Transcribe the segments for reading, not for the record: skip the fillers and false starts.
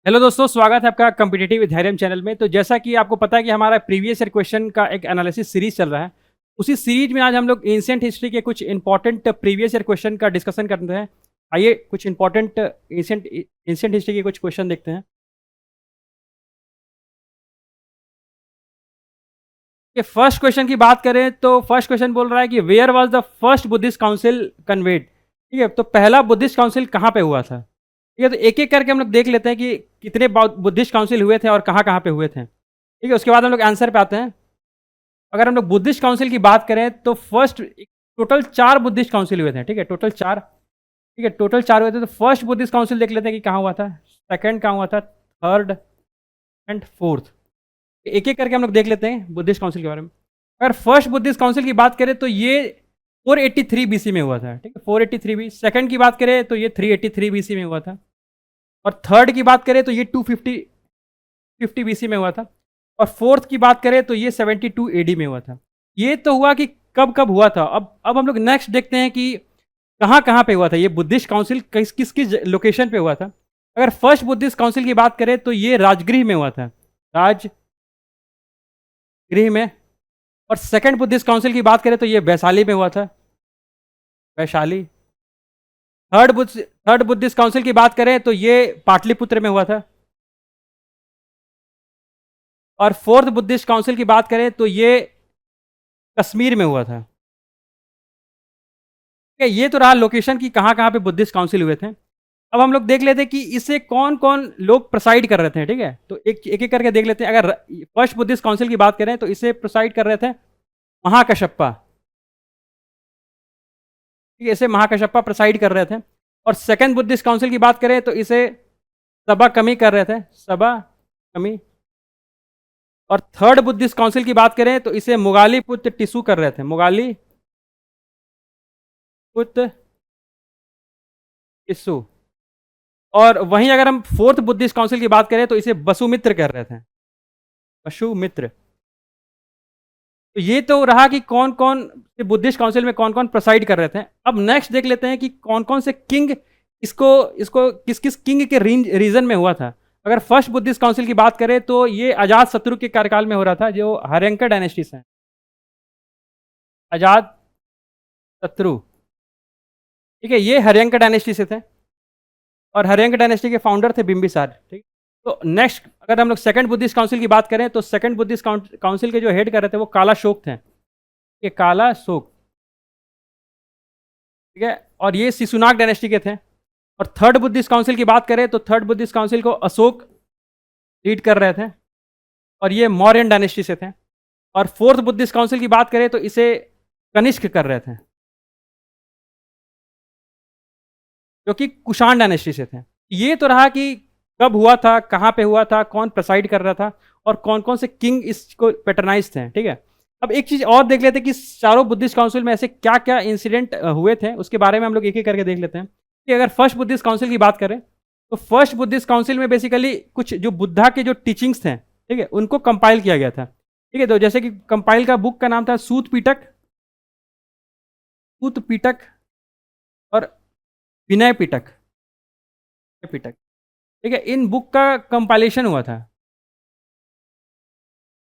Hello दोस्तों, स्वागत है आपका कॉम्पिटिटिव विद्यालय चैनल में। तो जैसा कि आपको पता है कि हमारा प्रीवियस ईयर क्वेश्चन का एक एनालिसिस सीरीज चल रहा है। उसी सीरीज में आज हम लोग एंशिएंट हिस्ट्री के कुछ इंपॉर्टेंट प्रीवियस ईयर क्वेश्चन का डिस्कशन करते हैं। आइए कुछ इंपॉर्टेंट एंशिएंट हिस्ट्री के कुछ क्वेश्चन देखते हैं। कि फर्स्ट क्वेश्चन की बात करें तो फर्स्ट क्वेश्चन बोल रहा है कि where was the first Buddhist council convened. ठीक है, तो पहला बुद्धिस्ट काउंसिल कहाँ पे हुआ था। ठीक है, तो एक एक करके हम लोग देख लेते हैं कि कितने बुद्धिस्ट काउंसिल हुए थे और कहाँ कहाँ पे हुए थे। ठीक है, उसके बाद हम लोग आंसर पे आते हैं। अगर हम लोग बुद्धिस्ट काउंसिल की बात करें तो फर्स्ट टोटल 4 बुद्धिस्ट काउंसिल हुए थे। ठीक है, टोटल 4। ठीक है, टोटल 4 हुए थे। तो फर्स्ट बुद्धिस्ट काउंसिल देख लेते हैं कि कहाँ हुआ था, सेकंड कहाँ हुआ था, थर्ड एंड फोर्थ। एक एक करके हम लोग देख लेते हैं बुद्धिस्ट काउंसिल के बारे में। अगर फर्स्ट बुद्धिस्ट काउंसिल की बात करें तो ये 483 बीसी में हुआ था। ठीक है, 483 बी। सेकंड की बात करें तो ये 383 बीसी में हुआ था। और थर्ड की बात करें तो ये 250 बीसी में हुआ था। और फोर्थ की बात करें तो ये 72 एडी में हुआ था। ये तो हुआ कि कब कब हुआ था। अब हम लोग नेक्स्ट देखते हैं कि कहाँ कहाँ पे हुआ था ये बुद्धिस्ट काउंसिल, किस किस किस लोकेशन पे हुआ था। अगर फर्स्ट बुद्धिस्ट काउंसिल की बात करें तो ये राजगृह में हुआ था, राजगृह में। और सेकंड बुद्धिस्ट काउंसिल की बात करें तो ये वैशाली में हुआ था, वैशाली। थर्ड बुद्धिस्ट काउंसिल की बात करें तो ये पाटलिपुत्र में हुआ था। और फोर्थ बुद्धिस्ट काउंसिल की बात करें तो ये कश्मीर में हुआ था। ये तो रहा लोकेशन की कहाँ कहाँ पे बुद्धिस्ट काउंसिल हुए थे। अब हम लोग देख लेते हैं कि इससे कौन कौन लोग प्रोसाइड कर रहे थे। ठीक है, तो एक एक करके देख लेते हैं। अगर फर्स्ट बुद्धिस्ट काउंसिल की बात करें तो इसे प्रोसाइड कर रहे थे महाकश्यपा। ठीक है, इसे महाकश्यपा प्रोसाइड कर रहे थे। और सेकंड बुद्धिस्ट काउंसिल की बात करें तो इसे सबा कमी कर रहे थे, सबा कमी। और थर्ड बुद्धिस्ट काउंसिल की बात करें तो इसे मुगाली पुत्र टिसू कर रहे थे, मुगाली पुत्र टिसू। और वहीं अगर हम फोर्थ बुद्धिस्ट काउंसिल की बात करें तो इसे वसुमित्र कर रहे थे, वसुमित्र। तो ये तो रहा कि कौन कौन बुद्धिस्ट काउंसिल में कौन कौन प्रोसाइड कर रहे थे। अब नेक्स्ट देख लेते हैं कि कौन कौन से किंग इसको इसको किस किस किंग के रीजन में हुआ था। अगर फर्स्ट बुद्धिस्ट काउंसिल की बात करें तो ये अजात शत्रु के कार्यकाल में हो रहा था, जो हर्यंकर डायनेस्टी से, अजात शत्रु। ठीक है, ये हर्यंकर डायनेस्टी से थे और हर्यंकर डायनेस्टी के फाउंडर थे बिंबिसार। ठीक, तो नेक्स्ट अगर हम लोग सेकंड बुद्धिस्ट काउंसिल की बात करें तो सेकंड बुद्धिस्ट काउंसिल के जो हेड कर रहे थे वो काला शोक थे। ये काला शोक। ठीक है, और ये शिशुनाग डायनेस्टी के थे। और थर्ड बुद्धिस्ट काउंसिल की बात करें तो थर्ड बुद्धिस्ट काउंसिल को अशोक लीड कर रहे थे और ये मौर्यन डायनेस्टी से थे। और फोर्थ बुद्धिस्ट काउंसिल की बात करें तो इसे कनिष्क कर रहे थे, जो कि कुषाण डायनेस्टी से थे। ये तो रहा कि कब हुआ था, कहाँ पे हुआ था, कौन प्रेसाइड कर रहा था और कौन कौन से किंग इसको पैटर्नाइज थे। ठीक है, अब एक चीज और देख लेते हैं कि चारों बुद्धिस्ट काउंसिल में ऐसे क्या क्या इंसिडेंट हुए थे, उसके बारे में हम लोग एक एक करके देख लेते हैं। कि अगर फर्स्ट बुद्धिस्ट काउंसिल की बात करें तो फर्स्ट बुद्धिस्ट काउंसिल में बेसिकली कुछ जो बुद्धा के जो टीचिंग्स थे, ठीक है, उनको कंपाइल किया गया था। ठीक है, तो जैसे कि कंपाइल का बुक का नाम था सूत पीटक, सूत पीटक और विनय पीटक, पीटक। ठीक है, इन बुक का कंपाइलेशन हुआ था।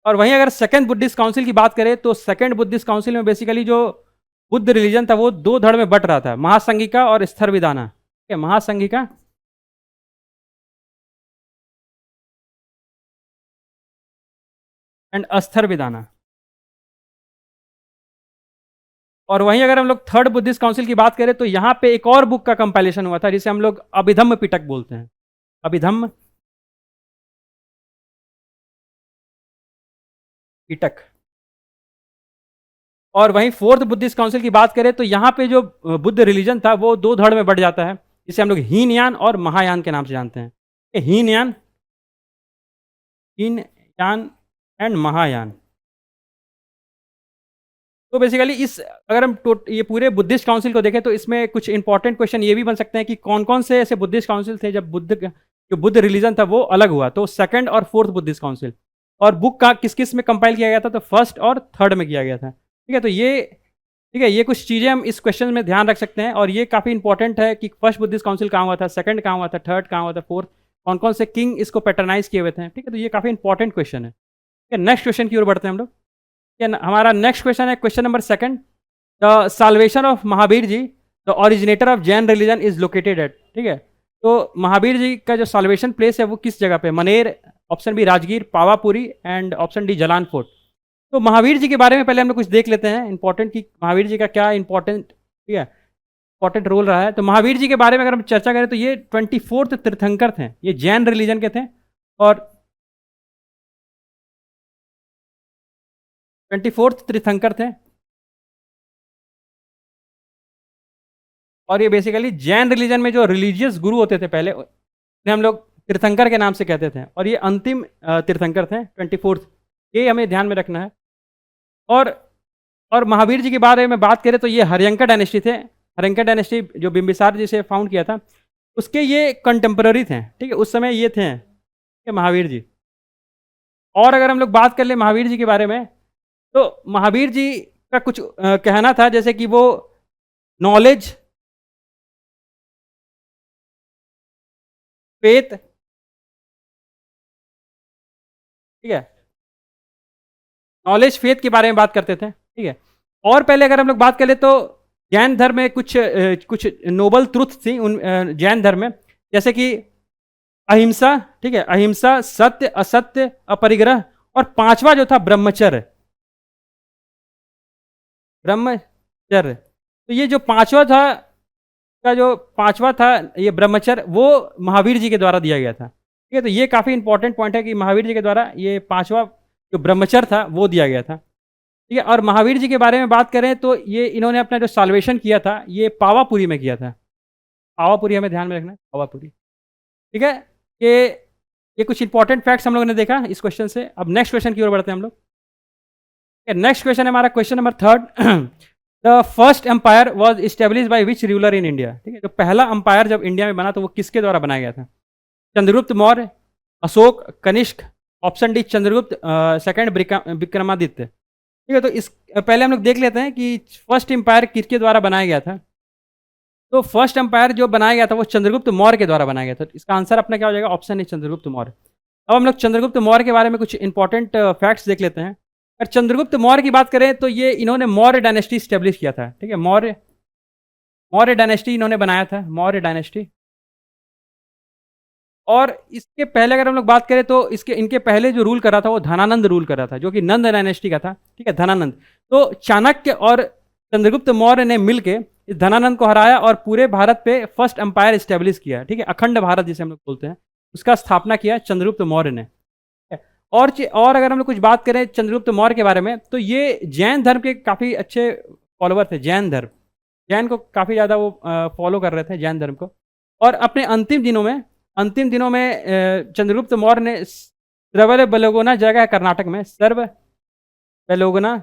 और वहीं अगर सेकंड बुद्धिस्ट काउंसिल की बात करें तो सेकंड बुद्धिस्ट काउंसिल में बेसिकली जो बुद्ध रिलीजन था वो दो धड़ में बट रहा था, महासंघिका और स्थर विदाना। ठीक है, महासंघिका एंड अस्तर विदाना। और वहीं अगर हम लोग थर्ड बुद्धिस्ट काउंसिल की बात करें तो यहाँ पे एक और बुक का कंपाइलेशन हुआ था जिसे हम लोग अभिधम्म पिटक बोलते हैं, अभिधम्म पिटक। और वहीं फोर्थ बुद्धिस्ट काउंसिल की बात करें तो यहाँ पे जो बुद्ध रिलीजन था वो दो धड़ में बढ़ जाता है, जिसे हम लोग हीनयान और महायान के नाम से जानते हैं। हीनयान, हीनयान एंड महायान। तो बेसिकली इस अगर हम ये पूरे बुद्धिस्ट काउंसिल को देखें तो इसमें कुछ इंपॉर्टेंट क्वेश्चन ये भी बन सकते हैं कि कौन कौन से ऐसे बुद्धिस्ट काउंसिल थे जब जो बुद्ध रिलीजन था वो अलग हुआ। तो सेकंड और फोर्थ बुद्धिस्ट काउंसिल। और बुक का किस किस में कंपाइल किया गया था, तो फर्स्ट और थर्ड में किया गया था। ठीक है, तो ये ठीक है, ये कुछ चीज़ें हम इस क्वेश्चन में ध्यान रख सकते हैं और ये काफ़ी इंपॉर्टेंट है कि फर्स्ट बुद्धिस्ट काउंसिल कहाँ हुआ था, सेकंड कहाँ हुआ था, थर्ड कहाँ हुआ था, फोर्थ कौन कौन से किंग इसको पैटर्नाइज किए हुए थे, ठीक है। तो ये काफ़ी इंपॉर्टेंट क्वेश्चन है, ठीक है। नेक्स्ट क्वेश्चन की ओर बढ़ते हैं हम लोग, ठीक है। हमारा नेक्स्ट क्वेश्चन है question number second, the salvation of Mahavir ji the originator of Jain religion is located at, ठीक है। तो महावीर जी का जो साल्वेशन प्लेस है वो किस जगह पे, Maner, option B Rajgir, Pawapuri and option D Jalan fort. तो महावीर जी के बारे में पहले हम लोग कुछ देख लेते हैं इंपॉर्टेंट, कि महावीर जी का क्या इंपॉर्टेंट, ठीक है, इंपॉर्टेंट रोल रहा है। तो महावीर जी के बारे में अगर हम चर्चा करें तो ये 24th तीर्थंकर थे, ये जैन रिलीजन के थे, और 24th तीर्थंकर थे, और ये बेसिकली जैन रिलीजन में जो रिलीजियस गुरु होते थे पहले, उन्हें हम लोग तीर्थंकर के नाम से कहते थे, और ये अंतिम तीर्थंकर थे 24th, ये हमें ध्यान में रखना है। और महावीर जी के बारे में बात करें तो ये हर्यंका डायनेस्टी थे, हर्यंका डायनेस्टी जो बिंबिसार जी से फाउंड किया था, उसके ये कंटेम्पररी थे, ठीक है, उस समय ये थे, ठीक है, महावीर जी। और अगर हम लोग बात कर ले महावीर जी के बारे में, तो महावीर जी का कुछ कहना था, जैसे कि वो नॉलेज, फेथ, ठीक है, नॉलेज फेथ के बारे में बात करते थे, ठीक है। और पहले अगर हम लोग बात करें तो जैन धर्म में कुछ नोबल ट्रुथ थी उन जैन धर्म में, जैसे कि अहिंसा, ठीक है, अहिंसा, सत्य, असत्य, अपरिग्रह, और पांचवा जो था ब्रह्मचर्य, ब्रह्मचर्य। तो ये जो पांचवा था, का जो पांचवा था ये ब्रह्मचर्य, वो महावीर जी के द्वारा दिया गया था, ठीक है। तो ये काफ़ी इंपॉर्टेंट पॉइंट है कि महावीर जी के द्वारा ये पांचवा जो ब्रह्मचर्य था वो दिया गया था, ठीक है। और महावीर जी के बारे में बात करें तो ये इन्होंने अपना जो साल्वेशन किया था ये पावापुरी में किया था, पावापुरी हमें ध्यान में रखना है, पावापुरी, ठीक है। ये कुछ इंपॉर्टेंट फैक्ट्स हम लोगों ने देखा इस क्वेश्चन से। अब नेक्स्ट क्वेश्चन की ओर बढ़ते हैं हम लोग, नेक्स्ट क्वेश्चन है हमारा question number third, the first empire was establish by which ruler in India, ठीक है। तो पहला अंपायर जब इंडिया में बना तो वो किसके द्वारा बनाया गया था, Chandragupta Maurya, Ashoka, Kanishka, option D Chandragupta second, Vikramaditya, ठीक है। तो इस पहले हम लोग देख लेते हैं कि फर्स्ट एम्पायर किसके द्वारा बनाया गया था। तो फर्स्ट एम्पायर जो बनाया गया था वो चंद्रगुप्त मौर्य के द्वारा बनाया गया था। इसका आंसर अपना क्या हो जाएगा, ऑप्शन ए चंद्रगुप्त मौर्य। अब हम लोग चंद्रगुप्त मौर्य के बारे में कुछ इंपॉर्टेंट फैक्ट्स देख लेते हैं। अगर चंद्रगुप्त मौर्य की बात करें तो ये इन्होंने मौर्य डायनेस्टी स्टेब्लिश किया था, ठीक है, मौर्य डायनेस्टी इन्होंने बनाया था, मौर्य डायनेस्टी। और इसके पहले अगर हम लोग बात करें तो इनके पहले जो रूल कर रहा था वो धनानंद रूल कर रहा था, जो कि नंद डायनेस्टी का था, ठीक है, धनानंद। तो चाणक्य और चंद्रगुप्त मौर्य ने मिलकर इस धनानंद को हराया और पूरे भारत पे फर्स्ट एम्पायर स्टेब्लिश किया, ठीक है, अखंड भारत जिसे हम लोग बोलते हैं, उसका स्थापना किया चंद्रगुप्त मौर्य ने। और अगर हम लोग कुछ बात करें चंद्रगुप्त मौर्य के बारे में तो ये जैन धर्म के काफ़ी अच्छे फॉलोवर थे, जैन धर्म, जैन को काफ़ी ज़्यादा वो फॉलो कर रहे थे जैन धर्म को। और अपने अंतिम दिनों में चंद्रगुप्त मौर्य ने सर्व बेलोगोना जगह है कर्नाटक में, सर्व बेलोगोना,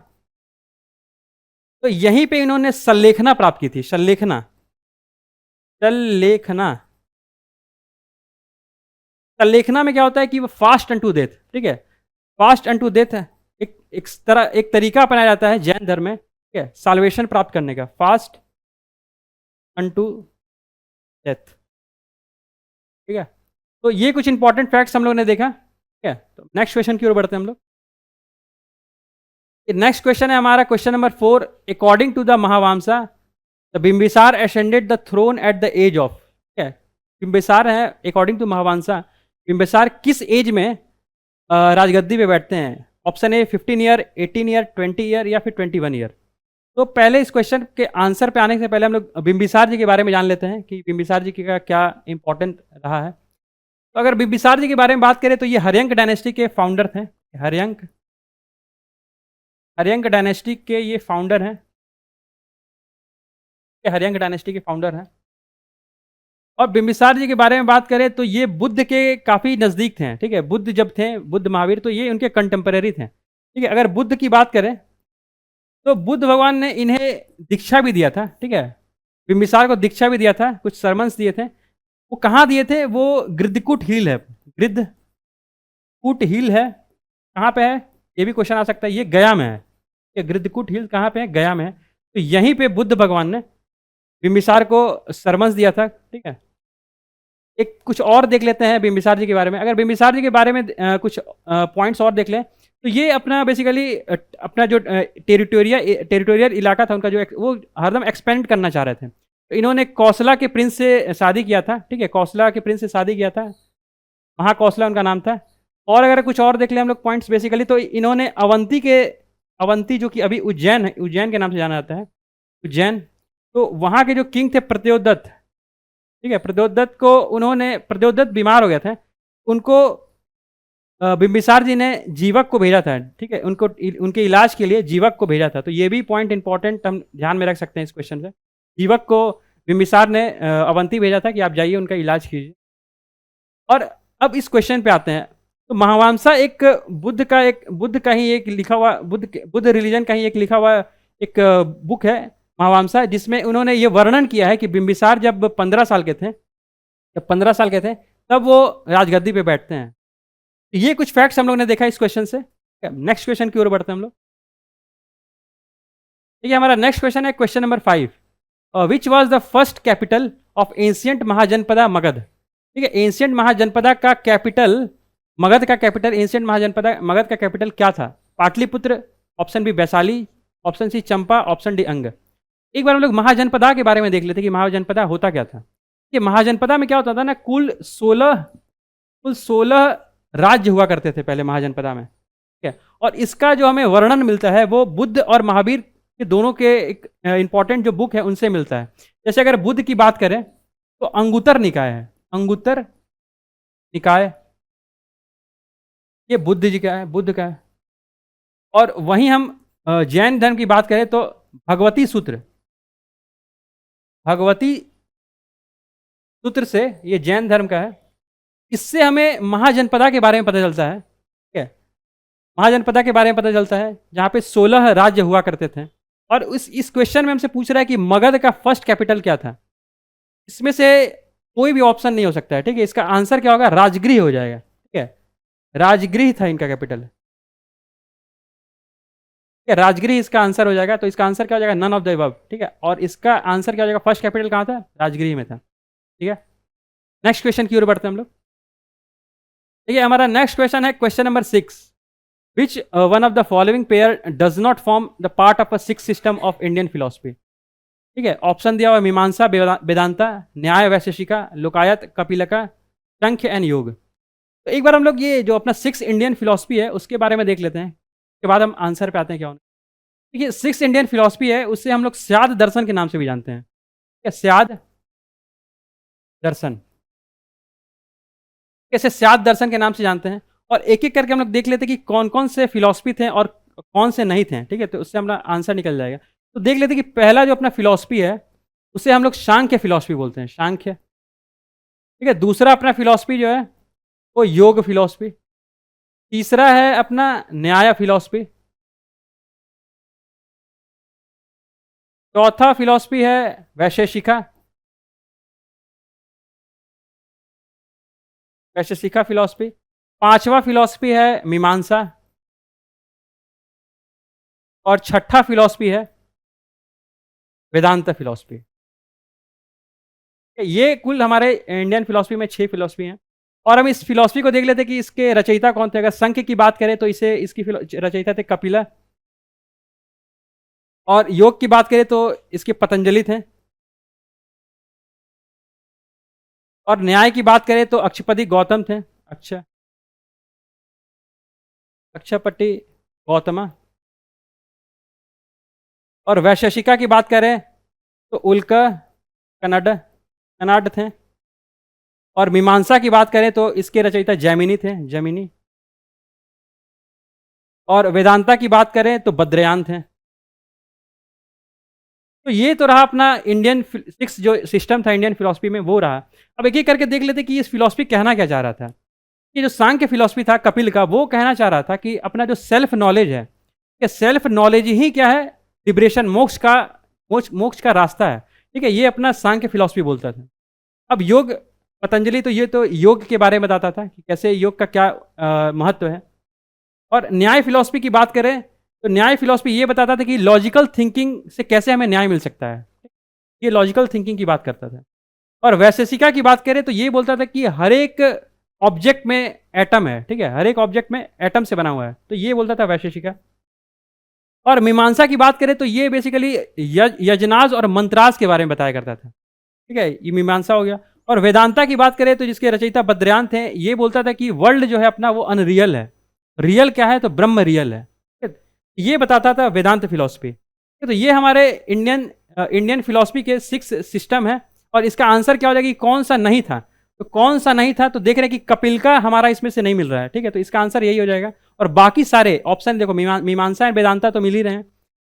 तो यहीं पे इन्होंने सल्लेखना प्राप्त की थी, सल्लेखना में क्या होता है कि वो फास्ट अनटू डेथ, ठीक है, फास्ट अनटू डेथ है एक तरीका अपनाया जाता है जैन धर्म में, ठीक है, साल्वेशन प्राप्त करने का, फास्ट अनटू डेथ, ठीक है। तो ये कुछ इंपॉर्टेंट फैक्ट्स हम लोगों ने देखा, ठीक है। तो नेक्स्ट क्वेश्चन की ओर बढ़ते हैं हम लोग। नेक्स्ट क्वेश्चन है हमारा question number 4, according to the Mahavamsa the Bimbisara ascended the throne at the age of, ठीक है, बिंबिसार है अकॉर्डिंग टू महावंशा, बिंबिसार किस एज में राजगद्दी पे बैठते हैं, option A 15 year, 18 year, 20 year या फिर 21 ईयर। तो पहले इस क्वेश्चन के आंसर पे आने से पहले हम लोग बिंबिसार जी के बारे में जान लेते हैं कि बिंबिसार जी का क्या इंपॉर्टेंट रहा है। तो अगर बिंबिसार जी के बारे में बात करें तो ये हर्यंक डायनेस्टी के फाउंडर थे, हर्यंक डायनेस्टी के ये फाउंडर हैं, हर्यंक डायनेस्टी के फाउंडर हैं। और बिंबिसार जी के बारे में बात करें तो ये बुद्ध के काफ़ी नज़दीक थे, ठीक है, बुद्ध जब थे, बुद्ध महावीर, तो ये उनके कंटेम्पररी थे, ठीक है। अगर बुद्ध की बात करें तो बुद्ध भगवान ने इन्हें दीक्षा भी दिया था, ठीक है, बिंबिसार को दीक्षा भी दिया था, कुछ सरमन्स दिए थे। वो कहाँ दिए थे, वो गृद्धकूट हिल है, गृद्धकूट हिल है, कहाँ पे है, ये भी क्वेश्चन आ सकता है, ये गया में है, ये गृद्धकूट हिल कहाँ पे है, गया में है। तो यहीं पे बुद्ध भगवान ने बिंबिसार को सरमन्स दिया था, ठीक है। एक कुछ और देख लेते हैं बिंबिसार जी के बारे में। अगर बिंबिसार जी के बारे में कुछ पॉइंट्स और देख लें, तो ये अपना बेसिकली अपना जो टेरिटोरियल इलाका था उनका, जो वो हरदम एक्सपेंड करना चाह रहे थे। तो इन्होंने कौशला के प्रिंस से शादी किया था, ठीक है, कौशला के प्रिंस से शादी किया था, महाकौशला उनका नाम था। और अगर कुछ और देख लें हम लोग पॉइंट्स बेसिकली, तो इन्होंने अवंती जो कि अभी उज्जैन है, उज्जैन के नाम से जाना जाता है, उज्जैन, तो वहाँ के जो किंग थे प्रद्योतदत्त, ठीक है, प्रद्योतदत्त बीमार हो गए थे, उनको बिंबिसार जी ने जीवक को भेजा था, ठीक है, उनके इलाज के लिए जीवक को भेजा था। तो ये भी पॉइंट इंपॉर्टेंट हम ध्यान में रख सकते हैं इस क्वेश्चन से। जीवक को बिंबिसार ने अवंती भेजा था कि आप जाइए उनका इलाज कीजिए। और अब इस क्वेश्चन पे आते हैं। तो महावंसा एक बुद्ध का ही एक लिखा हुआ, बुद्ध रिलीजन का ही एक लिखा हुआ एक बुक है महावंसा, जिसमें उन्होंने ये वर्णन किया है कि बिंबिसार जब 15 साल के थे, तब वो राजगद्दी पे बैठते हैं। तो ये कुछ फैक्ट्स हम लोग ने देखा इस क्वेश्चन से। नेक्स्ट क्वेश्चन की ओर बढ़ते हैं हम लोग। ठीक है, हमारा नेक्स्ट क्वेश्चन है question number 5। Which was the first capital of ancient Mahajanapada Magadh. ठीक है, एंशियंट महाजनपदा का कैपिटल, मगध का कैपिटल, एंशियंट महाजनपदा मगध का कैपिटल क्या था? Pataliputra, option B Vaishali, option C Champa, option D Anga. एक बार हम लोग महाजनपदा के बारे में देख लेते कि महाजनपदा होता क्या था। कि महाजनपदा में क्या होता था ना, कुल 16 राज्य हुआ करते थे पहले महाजनपदा में, ठीक है। और इसका जो हमें वर्णन मिलता है वो बुद्ध और महावीर के दोनों के एक इंपॉर्टेंट जो बुक है उनसे मिलता है। जैसे अगर बुद्ध की बात करें तो अंगुत्तर निकाय है, अंगुत्तर निकाय, ये बुद्ध जी का है, बुद्ध का है। और वहीं हम जैन धर्म की बात करें तो भगवती सूत्र, भगवती सूत्र से, ये जैन धर्म का है। इससे हमें महाजनपदा के बारे में पता चलता है, ठीक है, महाजनपदा के बारे में पता चलता है जहाँ पे 16 राज्य हुआ करते थे। और इस क्वेश्चन में हमसे पूछ रहा है कि मगध का फर्स्ट कैपिटल क्या था। इसमें से कोई भी ऑप्शन नहीं हो सकता है, ठीक है। इसका आंसर क्या होगा? राजगृह हो जाएगा, ठीक है, राजगृह था इनका कैपिटल, ठीक है, राजगृह इसका आंसर हो जाएगा। तो इसका आंसर क्या हो जाएगा? नन ऑफ द अबव, ठीक है। और इसका आंसर क्या हो जाएगा? फर्स्ट कैपिटल कहाँ था? राजगृह में था, ठीक है। नेक्स्ट क्वेश्चन की ओर बढ़ते हैं हम लोग। ठीक है, हमारा नेक्स्ट क्वेश्चन है question number 6। Which one of the following pair does not form the part of a six system of Indian philosophy. ठीक है, ऑप्शन दिया हुआ मीमांसा, वेदांता, न्याय वैशेषिका, लोकायत, कपिलका, सांख्य एंड योग। तो एक बार हम लोग ये जो अपना 6 इंडियन फिलोसफी है उसके बारे में देख लेते हैं, उसके बाद हम आंसर पे आते हैं क्या होना। ठीक है, 6 इंडियन फिलोसफी है, उससे हम लोग स्याद दर्शन के नाम से भी जानते हैं, ठीक है, स्याद दर्शन, कैसे स्याद दर्शन के नाम से जानते हैं। और एक एक करके हम लोग देख लेते हैं कि कौन कौन से फिलोसफी थे और कौन से नहीं थे, ठीक है। तो उससे हमारा आंसर निकल जाएगा। तो देख लेते हैं कि पहला जो अपना फिलोसफी है उसे हम लोग सांख्य फिलोसफी बोलते हैं, सांख्य, ठीक है। दूसरा अपना फिलोसफी जो है वो योग फिलोसफी। तीसरा है अपना न्याय फिलोसफी। चौथा फिलोसफी है वैशेषिका, वैशेषिका फिलोसफी। पांचवा फिलोसफी है मीमांसा। और छठा फिलोसफी है वेदांत फिलोसफी। ये कुल हमारे इंडियन फिलोसफी में 6 फिलोसफी हैं। और हम इस फिलोसफी को देख लेते हैं कि इसके रचयिता कौन थे। अगर संख्य की बात करें तो इसकी रचयिता थे कपिला। और योग की बात करें तो इसके पतंजलि थे। और न्याय की बात करें तो अक्षपति गौतम थे, अक्षपति गौतमा। और वैशेषिका की बात करें तो उल्का कनाड थे। और मीमांसा की बात करें तो इसके रचयिता जैमिनी थे, जैमिनी। और वेदांता की बात करें तो बद्रयान थे। तो ये तो रहा अपना इंडियन 6 जो सिस्टम था इंडियन फिलोसफी में, वो रहा। अब एक एक करके देख लेते कि इस फिलोसफी कहना क्या चाह रहा था। ये जो सांख्य फिलोसफी था कपिल का, वो कहना चाह रहा था कि अपना जो सेल्फ नॉलेज है, कि सेल्फ नॉलेज ही क्या है? लिबरेशन, मोक्ष का रास्ता है, ठीक है। ये अपना सांख्य फिलोसफी बोलता था। अब योग, पतंजलि तो ये तो योग के बारे में बताता था कि कैसे योग का क्या महत्व है। और न्याय फिलोसफी की बात करें तो न्याय फिलोसफी ये बताता था कि लॉजिकल थिंकिंग से कैसे हमें न्याय मिल सकता है, ये लॉजिकल थिंकिंग की बात करता था। और वैशेषिका की बात करें तो ये बोलता था कि हर एक ऑब्जेक्ट में एटम है, ठीक है, हर एक ऑब्जेक्ट में एटम से बना हुआ है, तो ये बोलता था वैशेषिका। और मीमांसा की बात करें तो ये बेसिकली यजनाज और मंत्रास के बारे में बताया करता था, ठीक है, ये मीमांसा हो गया। और वेदांता की बात करें तो जिसके रचयिता बद्रयान थे, ये बोलता था कि वर्ल्ड जो है अपना वो अनरियल है, रियल क्या है तो ब्रह्म रियल है, ये बताता था वेदांत फिलॉसफी। तो ये हमारे इंडियन फिलॉसफी के 6 सिस्टम है। और इसका आंसर क्या हो जाएगा कि कौन सा नहीं था, तो कौन सा नहीं था, तो देख रहे हैं कि कपिल का हमारा इसमें से नहीं मिल रहा है, ठीक है, तो इसका आंसर यही हो जाएगा। और बाकी सारे ऑप्शन देखो, मीमांसा एंड वेदांता तो मिल ही रहे हैं,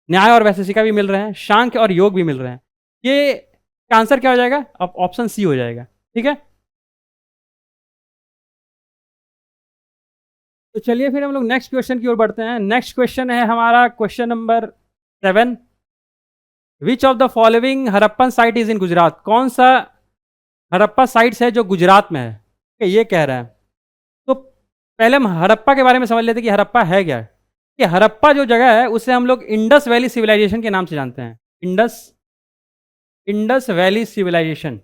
न्याय और वैशेषिका भी मिल रहे हैं, सांख्य और योग भी मिल रहे हैं, ये का आंसर क्या हो जाएगा, अब ऑप्शन सी हो जाएगा, ठीक है। तो चलिए फिर हम लोग नेक्स्ट क्वेश्चन की ओर बढ़ते हैं। नेक्स्ट क्वेश्चन है हमारा question number 7। Which of the following Harappan site is in Gujarat, कौन सा हड़प्पा साइट्स है जो गुजरात में है, ठीक है, ये कह रहा है। तो पहले हम हड़प्पा के बारे में समझ लेते हैं कि हड़प्पा है क्या। कि हड़प्पा जो जगह है उसे हम लोग इंडस वैली सिविलाइजेशन के नाम से जानते हैं, इंडस वैली सिविलाइजेशन,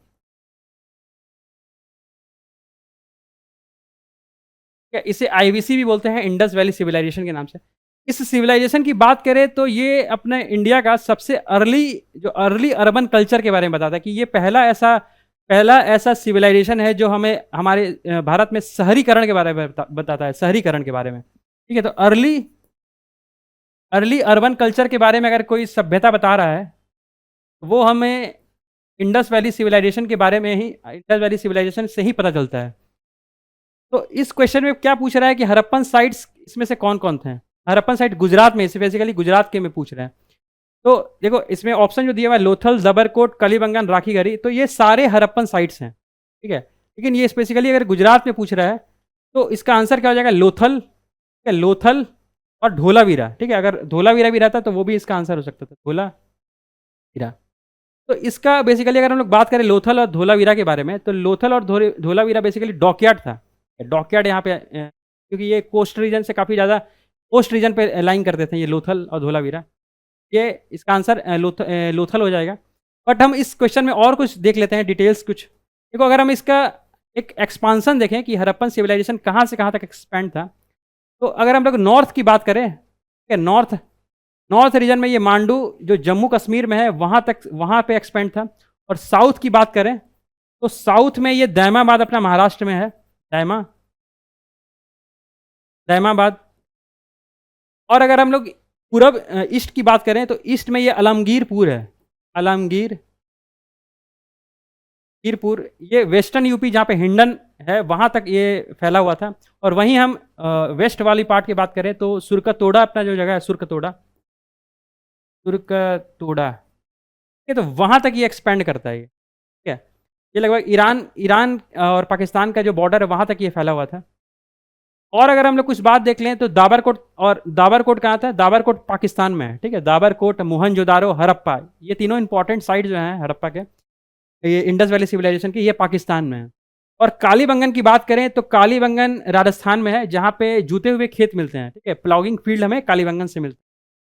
इसे आईवीसी भी बोलते हैं, इंडस वैली सिविलाइजेशन के नाम से। इस सिविलाइजेशन की बात करें तो ये अपने इंडिया का सबसे अर्ली अर्बन कल्चर के बारे में बताता है कि ये पहला ऐसा सिविलाइजेशन है जो हमें हमारे भारत में शहरीकरण के बारे में बताता है, शहरीकरण के बारे में, ठीक है। तो अर्ली अर्बन कल्चर के बारे में अगर कोई सभ्यता बता रहा है वो हमें इंडस वैली सिविलाइजेशन के बारे में ही, इंडस वैली सिविलाइजेशन से ही पता चलता है। तो इस क्वेश्चन में क्या पूछ रहा है कि हड़प्पन साइट्स इसमें से कौन कौन थे। हड़प्पन साइट गुजरात में, बेसिकली गुजरात के में पूछ रहे हैं। तो देखो इसमें ऑप्शन जो दिया हुआ है लोथल, जबरकोट, कलीबंगन, राखीगढ़ी, तो ये सारे हड़प्पन साइट्स हैं, ठीक है। लेकिन ये स्पेसिकली अगर गुजरात में पूछ रहा है तो इसका आंसर क्या हो जाएगा, लोथल, ठीक है, लोथल और धोलावीरा, ठीक है। अगर धोलावीरा भी रहता तो वो भी इसका आंसर हो सकता था, धोलावीरा। तो इसका बेसिकली अगर हम लोग बात करें लोथल और धोलावीरा के बारे में, तो लोथल और धोलावीरा बेसिकली डॉकयार्ड था। डॉकयार्ड यहाँ पे क्योंकि ये कोस्ट रीजन से काफ़ी ज़्यादा कोस्ट रीजन पे लाइन करते थे ये लोथल और धोलावीरा, ये इसका आंसर लोथल हो जाएगा। बट हम इस क्वेश्चन में और कुछ देख लेते हैं डिटेल्स कुछ। देखो अगर हम इसका एक एक्सपांसन देखें कि हड़प्पन सिविलाइजेशन कहाँ से कहाँ तक एक्सपेंड था, तो अगर हम लोग नॉर्थ की बात करें, ठीक है, नॉर्थ रीजन में ये मांडू जो जम्मू कश्मीर में है वहाँ पे एक्सपेंड था। और साउथ की बात करें तो साउथ में ये दैमाबाद अपना महाराष्ट्र में है, दैमाबाद। और अगर हम लोग पूरब ईस्ट की बात करें तो ईस्ट में ये आलमगीरपुर है, आलमगीरपुर, ये वेस्टर्न यूपी जहाँ पे हिंडन है वहाँ तक ये फैला हुआ था। और वहीं हम वेस्ट वाली पार्ट की बात करें तो सुरकतोड़ा अपना जो जगह है, सुरकतोड़ा, ये तो वहाँ तक ये एक्सपेंड करता है, ठीक है। ये लगभग ईरान और पाकिस्तान का जो बॉर्डर है वहाँ तक ये फैला हुआ था। और अगर हम लोग कुछ बात देख लें तो दाबरकोट कहाँ था, दाबरकोट पाकिस्तान में है, ठीक है। दाबरकोट, मोहनजोदारो, हड़प्पा, ये तीनों इंपॉर्टेंट साइट जो हैं हड़प्पा के, ये इंडस वैली सिविलाइजेशन की, ये पाकिस्तान में है। और कालीबंगन की बात करें तो कालीबंगन राजस्थान में है जहाँ पे जूते हुए खेत मिलते हैं, ठीक है, प्लाउगिंग फील्ड हमें कालीबंगन से मिलता है।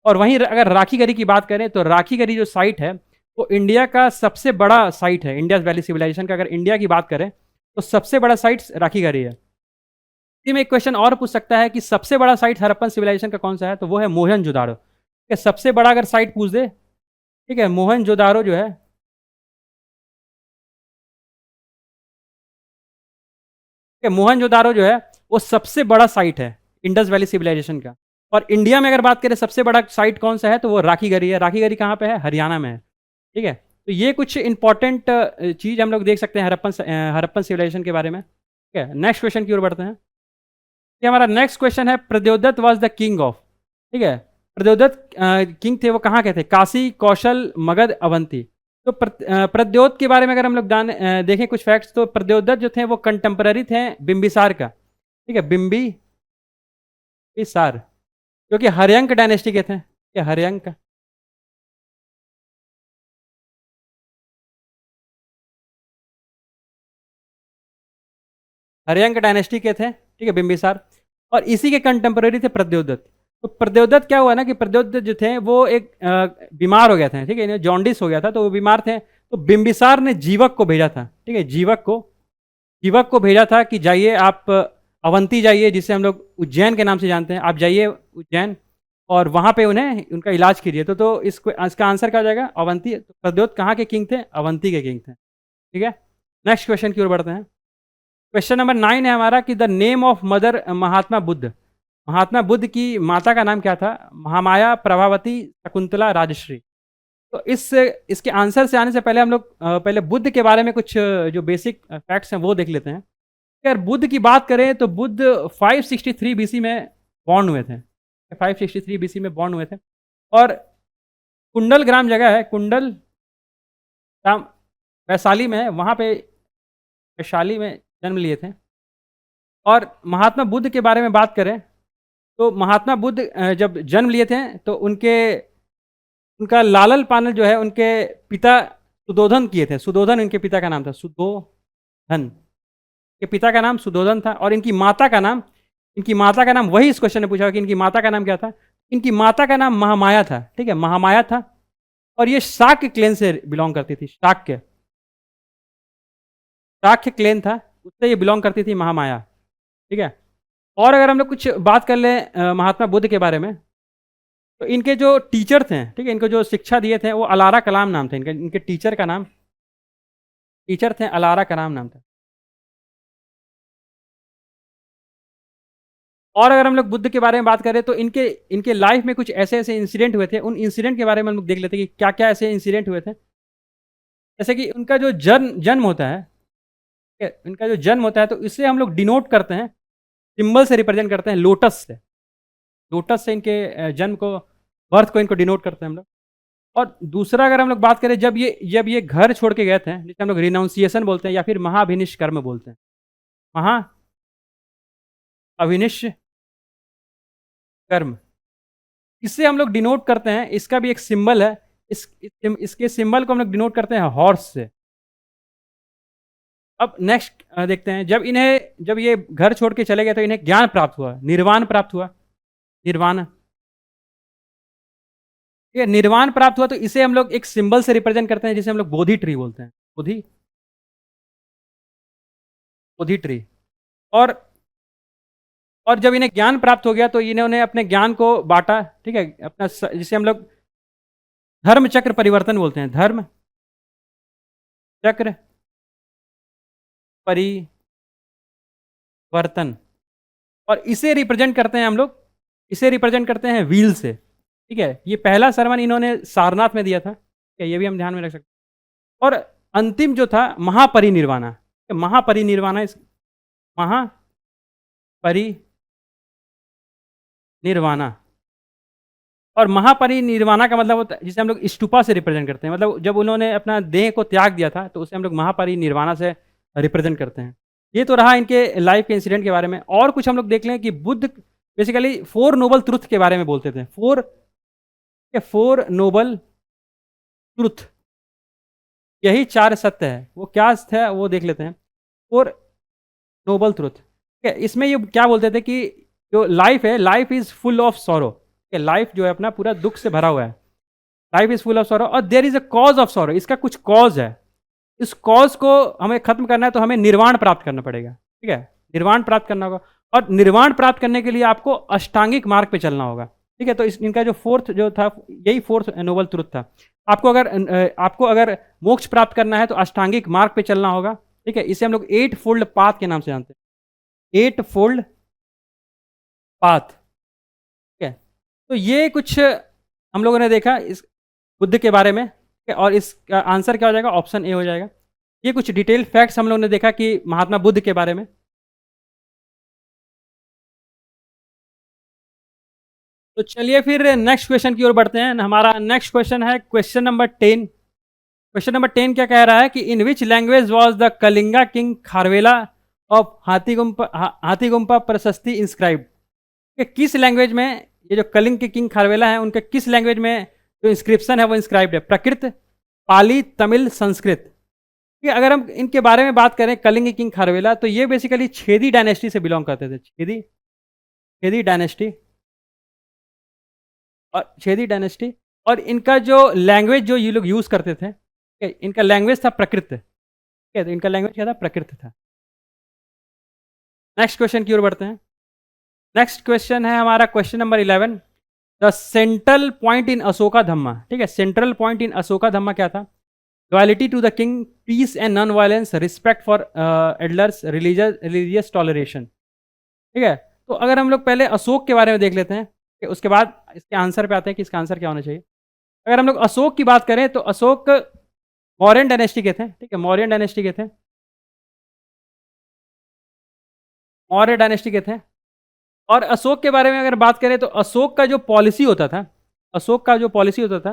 और वहीं अगर राखीगढ़ी की बात करें तो राखीगढ़ी जो साइट है वो इंडिया का सबसे बड़ा साइट है, इंडस वैली सिविलाइजेशन का अगर इंडिया की बात करें तो सबसे बड़ा साइट राखीगढ़ी है। इसी में एक क्वेश्चन और पूछ सकता है कि सबसे बड़ा साइट हड़प्पन सिविलाइजेशन का कौन सा है, तो वो है मोहनजोदारो, ठीक है। सबसे बड़ा अगर साइट पूछ दे, ठीक है, मोहनजोदारो जो है, मोहनजोदारो जो है वो सबसे बड़ा साइट है इंडस वैली सिविलाइजेशन का। और इंडिया में अगर बात करें सबसे बड़ा साइट कौन सा है, तो वो राखीगढ़ी है। राखीगढ़ी कहाँ पे है, हरियाणा में है, ठीक है। तो ये कुछ इंपॉर्टेंट चीज़ हम लोग देख सकते हैं हड़प्पन सिविलाइजेशन के बारे में, ठीक है। नेक्स्ट क्वेश्चन की ओर बढ़ते हैं। ये हमारा नेक्स्ट क्वेश्चन है, प्रद्योदत्त वाज द किंग ऑफ, ठीक है। प्रद्योदत्त किंग थे वो कहाँ के थे, काशी, कौशल, मगध, अवंती। तो प्रद्योत के बारे में अगर हम लोग देखें कुछ फैक्ट्स, तो प्रद्योदत्त जो थे वो कंटेम्पररी थे बिंबिसार का, ठीक है, बिंबिसार, जो कि हर्यंक डायनेस्टी के थे, हर्यंक, हर्यंक डायनेस्टी के थे, ठीक है, बिंबिसार। और इसी के कंटेम्पररी थे प्रद्योदत्त। तो प्रद्योदत्त क्या हुआ ना कि प्रद्योदत्त जो थे वो एक बीमार हो गए थे, ठीक है, इन्हें जॉन्डिस हो गया था, तो वो बीमार थे। तो बिंबिसार ने जीवक को भेजा था, ठीक है, जीवक को भेजा था कि जाइए आप अवंती जाइए, जिसे हम लोग उज्जैन के नाम से जानते हैं, आप जाइए उज्जैन और वहाँ पे उन्हें उनका इलाज कीजिए। तो इसका आंसर क्या हो जाएगा? अवंती। तो प्रद्योत कहाँ के किंग थे? अवंती के किंग थे। ठीक है, नेक्स्ट क्वेश्चन की ओर बढ़ते हैं। क्वेश्चन नंबर 9 है हमारा कि the name of mother Mahatma Buddha. Mahatma Buddha की माता का नाम क्या था? महामाया, प्रभावती, शकुंतला, राजश्री। तो इसके आंसर से आने से पहले हम लोग पहले बुद्ध के बारे में कुछ जो बेसिक फैक्ट्स हैं वो देख लेते हैं। अगर बुद्ध की बात करें तो बुद्ध 563 बीसी में बॉर्न हुए थे। 563 बीसी में बॉर्न हुए थे और कुंडल ग्राम जगह है, कुंडल ग्राम वैशाली में है, वहाँ पे वैशाली में जन्म लिए थे। और महात्मा बुद्ध के बारे में बात करें तो महात्मा बुद्ध जब जन्म लिए थे तो उनका लालन पालन जो है उनके पिता सुदोधन किए थे। सुदोधन इनके पिता का नाम था, सुदोधन के पिता का नाम सुदोधन था। और इनकी माता का नाम वही इस क्वेश्चन ने पूछा कि इनकी माता का नाम क्या था। इनकी माता का नाम महामाया था, ठीक है, महामाया था। और ये शाक्य क्लेन से बिलोंग करती थी, शाक्य क्लेन था, उससे ये बिलोंग करती थी महामाया। ठीक है, और अगर हम लोग कुछ बात कर लें महात्मा बुद्ध के बारे में तो इनके जो टीचर थे, ठीक है, इनको जो शिक्षा दिए थे वो अलारा कलाम नाम था। इनके टीचर थे अलारा कलाम नाम था। और अगर हम लोग बुद्ध के बारे में बात करें तो इनके लाइफ में कुछ ऐसे ऐसे इंसिडेंट हुए थे। उन इंसिडेंट के बारे में हम लोग देख लेते हैं कि क्या क्या ऐसे इंसिडेंट हुए थे। जैसे कि उनका जो जन्म होता है, ठीक है, इनका जो जन्म होता है तो इसे हम लोग डिनोट करते हैं, सिंबल से रिप्रेजेंट करते हैं, लोटस से इनके जन्म को, बर्थ को इनको डिनोट करते हैं हम लोग। और दूसरा अगर हम लोग बात करें, जब ये घर छोड़ के गए थे, जिसे हम लोग रिनाउंसिएशन बोलते हैं या फिर महाभिनिष्कर्म बोलते हैं, कर्म, इससे हम लोग डिनोट करते हैं। इसका भी एक सिंबल है, इसके सिंबल को हम लोग डिनोट करते हैं हॉर्स से। अब नेक्स्ट देखते हैं, जब ये घर छोड़ के चले गए तो इन्हें ज्ञान प्राप्त हुआ, निर्वाण प्राप्त हुआ, निर्वाण, ठीक है, निर्वाण प्राप्त हुआ। तो इसे हम लोग एक सिंबल से रिप्रेजेंट करते हैं जिसे हम लोग बोधि ट्री बोलते हैं, बोधि ट्री। और जब इन्हें ज्ञान प्राप्त हो गया तो इन्होंने अपने ज्ञान को बांटा, ठीक है, जिसे हम लोग धर्म चक्र परिवर्तन बोलते हैं, धर्म चक्र परिवर्तन। और इसे रिप्रेजेंट करते हैं हम लोग, व्हील से। ठीक है, ये पहला सरमन इन्होंने सारनाथ में दिया था, ठीक है, ये भी हम ध्यान में रख सकते हैं। और अंतिम जो था महापरिनिर्वाणा, महापरिनिर्वाणा। और महापरिनिर्वाणा का मतलब होता है जिसे हम लोग स्तूपा से रिप्रेजेंट करते हैं, मतलब जब उन्होंने अपना देह को त्याग दिया था तो उसे हम लोग महापरिनिर्वाणा से रिप्रेजेंट करते हैं। ये तो रहा इनके लाइफ के इंसिडेंट के बारे में। और कुछ हम लोग देख लें कि बुद्ध बेसिकली 4 नोबल ट्रुथ के बारे में बोलते थे। 4 नोबल ट्रुथ, यही 4 सत्य है। वो क्या है वो देख लेते हैं। 4 नोबल ट्रुथ, ठीक है, इसमें ये क्या बोलते थे कि जो लाइफ है, life is full of sorrow, life जो है अपना पूरा दुख से भरा हुआ है, life is full of sorrow और there is a cause of sorrow, इसका कुछ कॉज है। इस कॉज को हमें खत्म करना है तो हमें निर्वाण प्राप्त करना पड़ेगा, ठीक है, निर्वाण प्राप्त करना होगा। और निर्वाण प्राप्त करने के लिए आपको अष्टांगिक मार्ग पे चलना होगा, ठीक है। तो इनका जो 4th जो था, यही 4th नोबल ट्रुथ था। आपको अगर मोक्ष प्राप्त करना है तो अष्टांगिक मार्ग पे चलना होगा, ठीक है। इसे हम लोग 8 फोल्ड पाथ के नाम से जानते हैं, 8 फोल्ड पाथ, ठीक है। तो ये कुछ हम लोगों ने देखा इस बुद्ध के बारे में, और इसका आंसर क्या हो जाएगा? ऑप्शन ए हो जाएगा। ये कुछ डिटेल फैक्ट्स हम लोगों ने देखा कि महात्मा बुद्ध के बारे में। तो चलिए फिर नेक्स्ट क्वेश्चन की ओर बढ़ते हैं। हमारा नेक्स्ट क्वेश्चन है क्वेश्चन नंबर 10। क्वेश्चन नंबर 10 क्या कह रहा है कि in which language was the Kalinga king Kharavela of Hathigumpha प्रशस्ति इंस्क्राइब। किस लैंग्वेज में ये जो कलिंग के किंग खारवेला है उनके किस लैंग्वेज में जो इंस्क्रिप्शन है वो इंस्क्राइब्ड है? प्राकृत, पाली, तमिल, संस्कृत। कि अगर हम इनके बारे में बात करें, कलिंग किंग खारवेला, तो ये बेसिकली छेदी डायनेस्टी से बिलोंग करते थे। छेदी डायनेस्टी। और इनका जो लैंग्वेज जो ये लोग यूज़ करते थे, ठीक है, इनका लैंग्वेज था प्रकृत। ठीक है, तो इनका लैंग्वेज क्या था? प्रकृत था। नेक्स्ट क्वेश्चन की ओर बढ़ते हैं। नेक्स्ट क्वेश्चन है हमारा question number 11। The central point in Ashoka Dhamma. ठीक है, central point in Ashoka Dhamma क्या था? Loyalty to the king, peace and non violence, respect for elders, religious toleration. ठीक है, तो अगर हम लोग पहले अशोक के बारे में देख लेते हैं, कि उसके बाद इसके आंसर पे आते हैं कि इसका आंसर क्या होना चाहिए। अगर हम लोग अशोक की बात करें तो अशोक मौर्यन डायनेस्टी के थे। ठीक है, मौर्यन डायनेस्टी के थे, मौर्य डायनेस्टी के थे। और अशोक के बारे में अगर बात करें तो अशोक का जो पॉलिसी होता था, अशोक का जो पॉलिसी होता था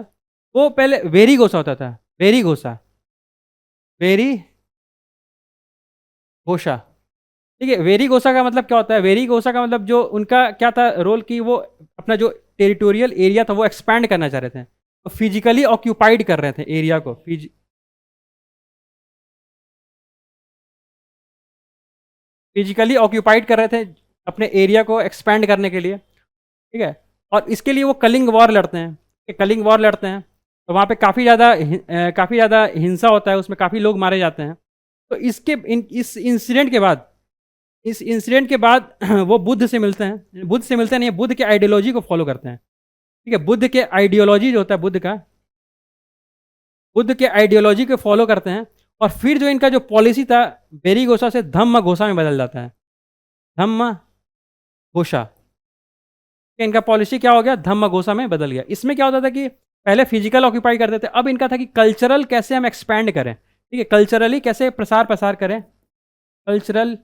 वो पहले वेरी घोषा होता था। वेरी घोषा, वेरी घोषा। ठीक है, वेरी घोषा का मतलब क्या होता है? वेरी घोषा का मतलब जो उनका क्या था रोल, कि वो अपना जो टेरिटोरियल एरिया था वो एक्सपैंड करना चाह रहे थे, तो फिजिकली ऑक्यूपाइड कर रहे थे एरिया को, फिजिकली ऑक्यूपाइड कर रहे थे अपने एरिया को एक्सपैंड करने के लिए। ठीक है, और इसके लिए वो कलिंग वॉर लड़ते हैं। कलिंग वॉर लड़ते हैं, तो वहाँ पे काफ़ी ज़्यादा हिंसा होता है, उसमें काफ़ी लोग मारे जाते हैं। तो इस इंसिडेंट के बाद, इस इंसिडेंट के बाद वो बुद्ध से मिलते हैं। बुद्ध से मिलते नहीं, बुद्ध के आइडियोलॉजी को फॉलो करते हैं। ठीक है, बुद्ध के आइडियोलॉजी जो होता है बुद्ध का, बुद्ध के आइडियोलॉजी को फॉलो करते हैं। और फिर जो इनका जो पॉलिसी था बेरी घोषा से धम्म घोषा में बदल जाता है। धम्म घोषा, इनका पॉलिसी क्या हो गया? धम्म घोषा में बदल गया। इसमें क्या होता था कि पहले फिजिकल ऑक्यूपाई करते थे, अब इनका था कि कल्चरल कैसे हम एक्सपैंड करें। ठीक है, कल्चरली कैसे प्रसार प्रसार करें, कल्चरल,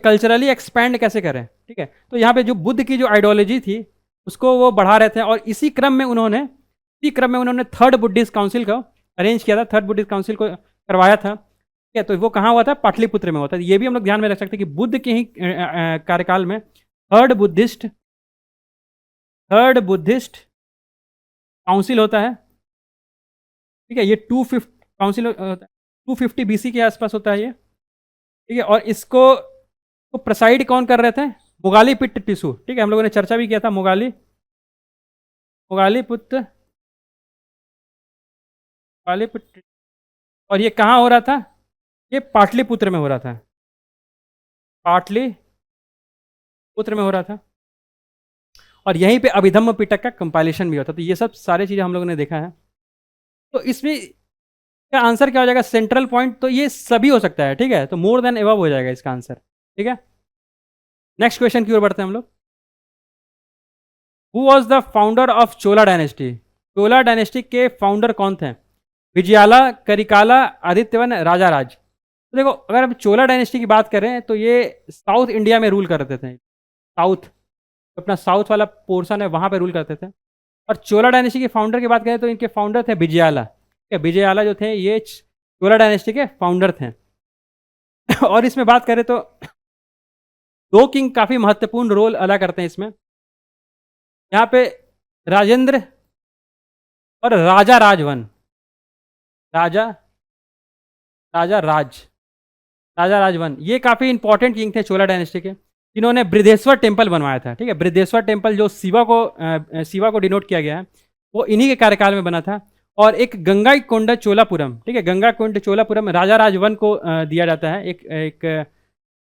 कल्चरली एक्सपैंड कैसे करें। ठीक है, तो यहाँ पे जो बुद्ध की जो आइडियोलॉजी थी उसको वो बढ़ा रहे थे, और इसी क्रम में उन्होंने थर्ड बुद्धिस्ट काउंसिल को अरेंज किया था, थर्ड बुद्धिस्ट काउंसिल को करवाया था। ठीक है, तो वो कहाँ हुआ था? पाटलिपुत्र में हुआ था। ये भी हम लोग ध्यान में रख सकते हैं कि बुद्ध के ही कार्यकाल में थर्ड बुद्धिस्ट काउंसिल होता है। ठीक है, ये 250 काउंसिल 250 BC के आसपास होता है ये। ठीक है, और इसको तो प्रेसाइड कौन कर रहे थे? मुगाली पिट्ट टिसू। ठीक है, हम लोगों ने चर्चा भी किया था मुगाली पुत्र। और ये कहाँ हो रहा था? ये पाटलिपुत्र में हो रहा था, पाटलिपुत्र में हो रहा था। और यहीं पे अभिधम्म पिटक का कंपाइलेशन भी होता। तो ये सब सारी चीज़ें हम लोगों ने देखा है। तो इसमें का आंसर क्या हो जाएगा? सेंट्रल पॉइंट तो ये सभी हो सकता है। ठीक है, तो मोर देन एबव हो जाएगा इसका आंसर। ठीक है, नेक्स्ट क्वेश्चन की ओर बढ़ते हैं हम लोग। Who was the founder of Chola dynasty? Chola dynasty के फाउंडर कौन थे? विजयाला, करिकाला, आदित्यवन, राजा राज। तो देखो, अगर हम चोला डायनेस्टी की बात करें तो ये साउथ इंडिया में रूल करते थे। साउथ, अपना साउथ वाला पोर्शन है वहाँ पे रूल करते थे। और चोला डायनेस्टी के फाउंडर की बात करें तो इनके फाउंडर थे विजयाला। ठीक है, विजयाला जो थे ये चोला डायनेस्टी के फाउंडर थे। और इसमें बात करें तो दो किंग काफ़ी महत्वपूर्ण रोल अदा करते हैं इसमें। यहाँ पे राजेंद्र और राजा राजवन, राजा राजा राज राजा राजवन, ये काफ़ी इंपॉर्टेंट किंग थे चोला डायनेस्टी के, जिन्होंने बृहदेश्वर टेम्पल बनवाया था। ठीक है, बृहदेश्वर टेम्पल जो शिवा को डिनोट किया गया है, वो इन्हीं के कार्यकाल में बना था। और एक गंगा कोंडा चोलापुरम, ठीक है, गंगा कोंड चोलापुरम राजा राजवन को दिया जाता है। एक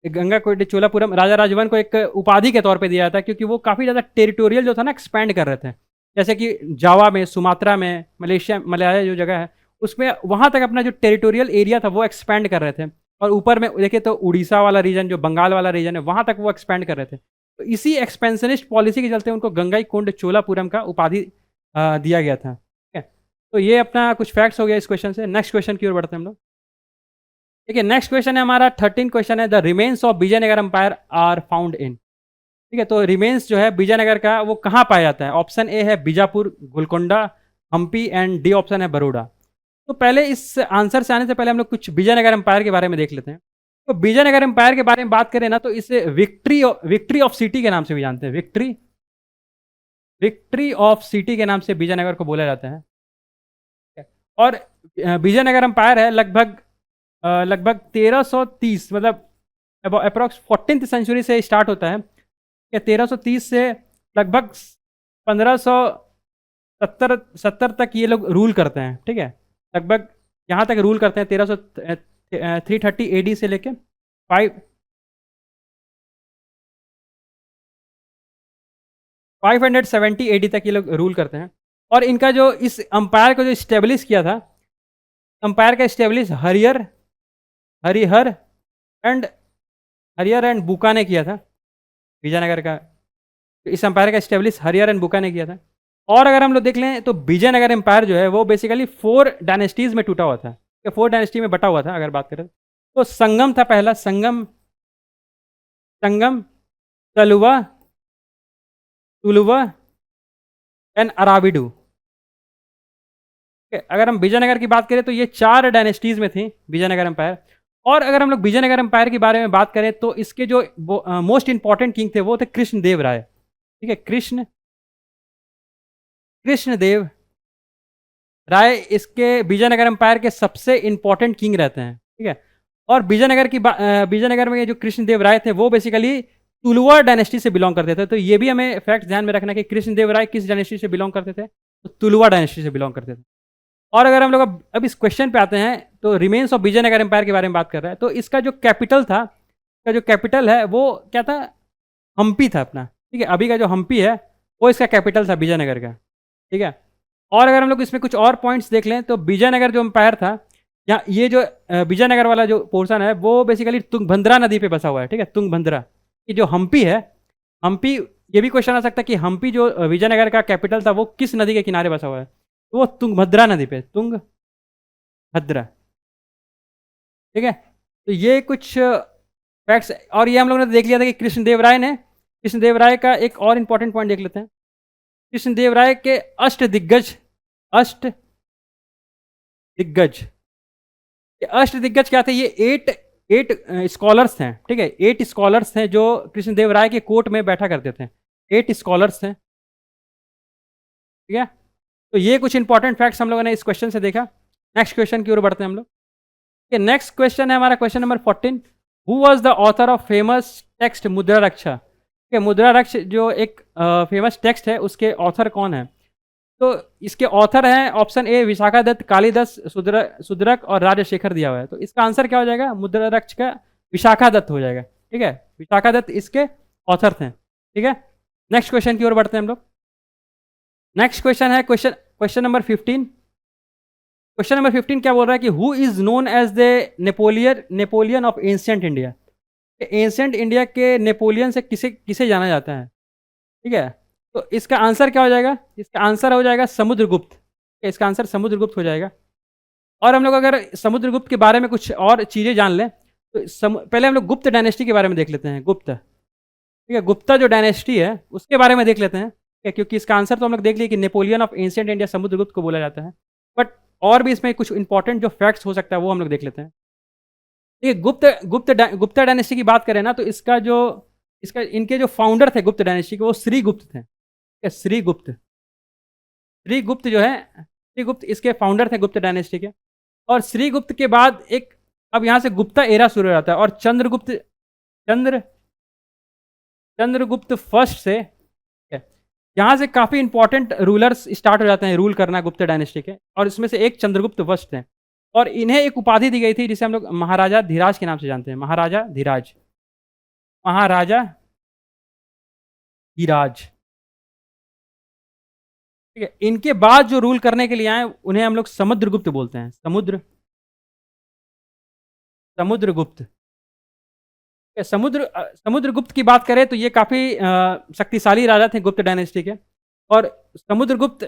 गंगा कोंड चोलापुरम राजा राजवन को एक उपाधि के तौर पे दिया जाता है, क्योंकि वो काफ़ी ज़्यादा टेरिटोरियल जो था ना एक्सपैंड कर रहे थे। जैसे कि जावा में, सुमात्रा में, मलयाया जो जगह है उसमें, वहाँ तक अपना जो टेरिटोरियल एरिया था वो एक्सपैंड कर रहे थे। और ऊपर में देखिए तो उड़ीसा वाला रीजन, जो बंगाल वाला रीजन है, वहाँ तक वो एक्सपैंड कर रहे थे। तो इसी एक्सपेंशनिस्ट पॉलिसी के चलते उनको गंगाई कोंड चोलापुरम का उपाधि दिया गया था। ठीक है, तो ये अपना कुछ फैक्ट्स हो गया इस क्वेश्चन से। नेक्स्ट क्वेश्चन की ओर बढ़ते हैं हम लोग। ठीक है, नेक्स्ट क्वेश्चन है हमारा 13 क्वेश्चन है, the remains of Vijayanagara empire are found in. ठीक है, तो रिमेन्स जो है विजयनगर का वो कहाँ पाया जाता है? ऑप्शन ए है Bijapur, Golconda, Hampi, and D option है बड़ौदा। तो पहले इस आंसर से आने से पहले हम लोग कुछ विजयनगर एम्पायर के बारे में देख लेते हैं। तो विजयनगर एम्पायर के बारे में बात करें ना, तो इसे विक्ट्री ऑफ सिटी के नाम से भी जानते हैं। विक्ट्री ऑफ सिटी के नाम से विजयनगर को बोला जाता है। और विजयनगर एम्पायर है लगभग 1330, मतलब अप्रॉक्स 14th सेंचुरी से स्टार्ट होता है। 1330 से लगभग 1570 तक ये लोग रूल करते हैं। ठीक है, लगभग यहाँ तक रूल करते हैं 330 AD से लेके 570 AD तक ये लोग रूल करते हैं। और इनका जो इस अंपायर को जो स्टेब्लिश किया था, अंपायर का स्टेब्लिश हरिहर एंड बुका ने किया था, विजयनगर का। तो इस अंपायर का स्टेब्लिश हरिहर एंड बुका ने किया था। और अगर हम लोग देख लें तो विजयनगर एम्पायर जो है वो बेसिकली 4 डायनेस्टीज में टूटा हुआ था, 4 डायनेस्टी में बटा हुआ था अगर बात करें तो। संगम था पहला, संगम, तलुवा, तुलुवा एंड अराविडू। अगर हम विजयनगर की बात करें तो ये 4 डायनेस्टीज में थी विजयनगर एम्पायर। और अगर हम लोग विजयनगर एम्पायर के बारे में बात करें तो इसके जो मोस्ट इंपॉर्टेंट किंग थे वो थे कृष्णदेव राय। ठीक है, कृष्णदेव राय इसके विजयनगर एम्पायर के सबसे इंपॉर्टेंट किंग रहते हैं। ठीक है, और विजयनगर में जो कृष्णदेव राय थे वो बेसिकली तुलुवा डायनेस्टी से बिलोंग करते थे। तो ये भी हमें फैक्ट ध्यान में रखना कि कृष्णदेव राय किस डायनेस्टी से बिलोंग करते थे, तो तुलुवा डायनेस्टी से बिलोंग करते थे। और अगर हम लोग अब इस क्वेश्चन पे आते हैं तो रिमेन्स ऑफ विजयनगर एम्पायर के बारे में बात कर रहे हैं। तो इसका जो कैपिटल था, इसका जो कैपिटल है वो क्या था, हम्पी था अपना। ठीक है, अभी का जो हम्पी है वो इसका कैपिटल था विजयनगर का। ठीक है, और अगर हम लोग इसमें कुछ और पॉइंट्स देख लें तो विजयनगर जो एम्पायर था, यहाँ ये जो विजयनगर वाला जो पोर्शन है वो बेसिकली तुंगभद्रा नदी पे बसा हुआ है। ठीक है, तुंगभद्रा। ये जो हम्पी है, हम्पी, ये भी क्वेश्चन आ सकता है कि हम्पी जो विजयनगर का कैपिटल था वो किस नदी के किनारे बसा हुआ है, तो वो तुंगभद्रा नदी पे, तुंगभद्रा। ठीक है, तो ये कुछ फैक्ट्स। और ये हम लोगों ने देख लिया था कि कृष्णदेव राय का एक और इंपॉर्टेंट पॉइंट देख लेते हैं। कृष्णदेव राय के अष्ट दिग्गज क्या थे, ये 8 स्कॉलर्स हैं। ठीक है, 8 स्कॉलर्स हैं जो कृष्णदेव राय के कोर्ट में बैठा करते थे। 8 स्कॉलर्स हैं। ठीक है, तो ये कुछ इंपॉर्टेंट फैक्ट्स हम लोगों ने इस क्वेश्चन से देखा। नेक्स्ट क्वेश्चन की ओर बढ़ते हैं हम लोग। नेक्स्ट क्वेश्चन है हमारा question number 14। Who was the author of famous text मुद्रा रक्षा? मुद्रा रक्ष जो एक फेमस टेक्स्ट है उसके ऑथर कौन है? तो इसके ऑथर हैं ऑप्शन ए विशाखादत्त, कालिदास, सुदरक और राजशेखर दिया हुआ है। तो इसका आंसर क्या हो जाएगा? मुद्रा रक्ष का विशाखादत्त हो जाएगा। ठीक है, विशाखादत्त इसके ऑथर थे। ठीक है, नेक्स्ट क्वेश्चन की ओर बढ़ते हैं हम लोग। नेक्स्ट क्वेश्चन है क्वेश्चन नंबर 15। क्वेश्चन नंबर 15 क्या बोल रहा है कि who is known as the Napoleon of ancient India? Ancient India के नेपोलियन से किसे जाना जाता है? ठीक है, तो इसका आंसर क्या हो जाएगा? इसका आंसर हो जाएगा समुद्रगुप्त। इसका आंसर समुद्रगुप्त हो जाएगा। और हम लोग अगर समुद्रगुप्त के बारे में कुछ और चीज़ें जान लें तो पहले हम लोग गुप्त डायनेस्टी के बारे में देख लेते हैं। गुप्त, ठीक है, गुप्ता जो डायनेस्टी है उसके बारे में देख लेते हैं। ठीक है, क्योंकि इसका आंसर तो हम लोग देख लिए कि Napoleon of ancient India Samudragupta को बोला जाता है, बट और भी इसमें कुछ इंपॉर्टेंट जो फैक्ट्स हो सकता है वो हम लोग देख लेते हैं। ठीक है, गुप्ता डायनेस्टी की बात करें ना तो इनके जो फाउंडर थे गुप्त डायनेस्टी के वो श्रीगुप्त थे। श्रीगुप्त जो है, श्रीगुप्त इसके फाउंडर थे गुप्त डायनेस्टी के। और श्रीगुप्त के बाद अब यहाँ से गुप्ता एरा शुरू हो जाता है और चंद्रगुप्त फर्स्ट से यहाँ से काफ़ी इंपॉर्टेंट रूलर्स स्टार्ट हो जाते हैं रूल करना गुप्त डायनेस्टी के। और इसमें से एक चंद्रगुप्त फर्स्ट थे और इन्हें एक उपाधि दी गई थी जिसे हम लोग महाराजा धीराज के नाम से जानते हैं। महाराजा धीराज। ठीक है, इनके बाद जो रूल करने के लिए आए उन्हें हम लोग समुद्रगुप्त बोलते हैं। समुद्रगुप्त। समुद्रगुप्त की बात करें तो ये काफ़ी शक्तिशाली राजा थे गुप्त डायनेस्टी के। और समुद्रगुप्त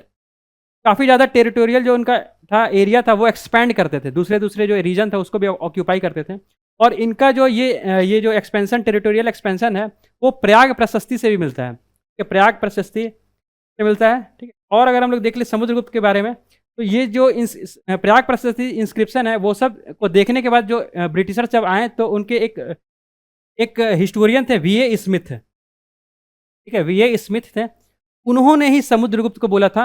काफ़ी ज़्यादा टेरिटोरियल जो उनका था एरिया था वो एक्सपैंड करते थे, दूसरे जो रीजन था उसको भी ऑक्यूपाई करते थे। और इनका जो ये जो एक्सपेंशन, टेरिटोरियल एक्सपेंशन है वो प्रयाग प्रशस्ति से भी मिलता है। प्रयाग प्रशस्ति से मिलता है। ठीक है, और अगर हम लोग देख ले समुद्रगुप्त के बारे में तो ये जो प्रयाग प्रशस्ति इंस्क्रिप्शन है वो सब को देखने के बाद जो ब्रिटिशर्स जब आए तो उनके एक हिस्टोरियन थे वीए स्मिथ। ठीक है, वीए स्मिथ थे, उन्होंने ही समुद्रगुप्त को बोला था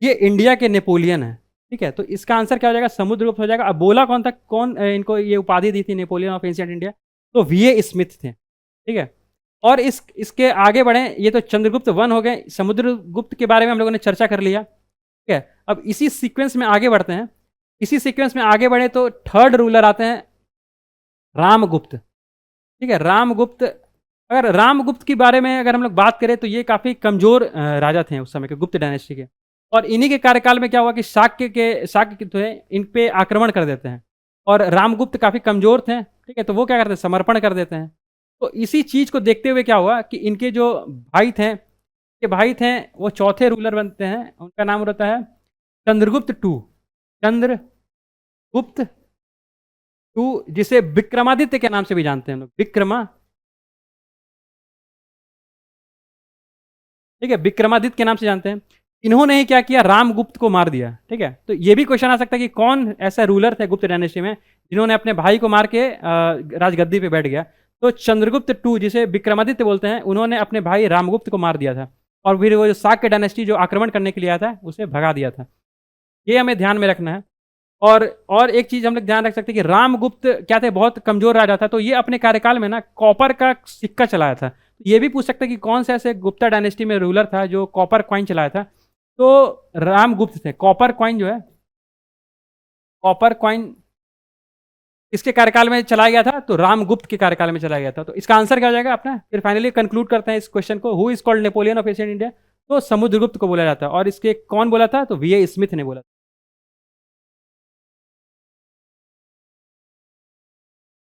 ये इंडिया के नेपोलियन है। ठीक है, तो इसका आंसर क्या हो जाएगा? समुद्रगुप्त हो जाएगा। अब बोला कौन था, कौन इनको ये उपाधि दी थी नेपोलियन ऑफ एंशिएंट इंडिया? तो वीए स्मिथ थे। ठीक है, और इसके आगे बढ़े, ये तो चंद्रगुप्त 1 हो गए। समुद्रगुप्त के बारे में हम लोगों ने चर्चा कर लिया। ठीक है, अब इसी सीक्वेंस में आगे बढ़ते हैं। इसी सीक्वेंस में आगे बढ़े तो थर्ड रूलर आते हैं रामगुप्त। ठीक है, रामगुप्त, अगर रामगुप्त के बारे में अगर हम लोग बात करें तो ये काफ़ी कमज़ोर राजा थे उस समय के, गुप्त डायनेस्टी के। और इन्हीं के कार्यकाल में क्या हुआ कि शाक्य जो है इन पे आक्रमण कर देते हैं, और रामगुप्त काफ़ी कमज़ोर थे। ठीक है, तो वो क्या करते हैं, समर्पण कर देते हैं। तो इसी चीज़ को देखते हुए क्या हुआ कि इनके जो भाई थे वो चौथे रूलर बनते हैं, उनका नाम रहता है चंद्रगुप्त टू। चंद्रगुप्त टू, जिसे विक्रमादित्य के नाम से भी जानते हैं हम लोग, ठीक है, विक्रमादित्य के नाम से जानते हैं। इन्होंने ही क्या किया, रामगुप्त को मार दिया। ठीक है, तो ये भी क्वेश्चन आ सकता है कि कौन ऐसा रूलर थे गुप्त डायनेस्टी में जिन्होंने अपने भाई को मार के राजगद्दी पे बैठ गया। तो चंद्रगुप्त टू, जिसे विक्रमादित्य बोलते हैं, उन्होंने अपने भाई रामगुप्त को मार दिया था, और फिर वो जो शाक्य डायनेस्टी जो आक्रमण करने के लिए आया था उसे भगा दिया था। ये हमें ध्यान में रखना है। और एक चीज़ हम लोग ध्यान रख सकते हैं कि रामगुप्त क्या थे, बहुत कमजोर राजा था। तो ये अपने कार्यकाल में ना कॉपर का सिक्का चलाया था। ये भी पूछ सकते हैं कि कौन सा ऐसे गुप्ता डायनेस्टी में रूलर था जो कॉपर कॉइन चलाया था। तो रामगुप्त थे। कॉपर कॉइन जो है, कॉपर कॉइन किसके कार्यकाल में चलाया गया था, तो रामगुप्त के कार्यकाल में चलाया गया था। तो इसका आंसर क्या हो जाएगा अपना। फिर फाइनली कंक्लूड करते हैं इस क्वेश्चन को। Who is called Napoleon of Asian India, तो समुद्रगुप्त को बोला जाता है। और इसके कौन बोला था, तो वीए स्मिथ ने बोला।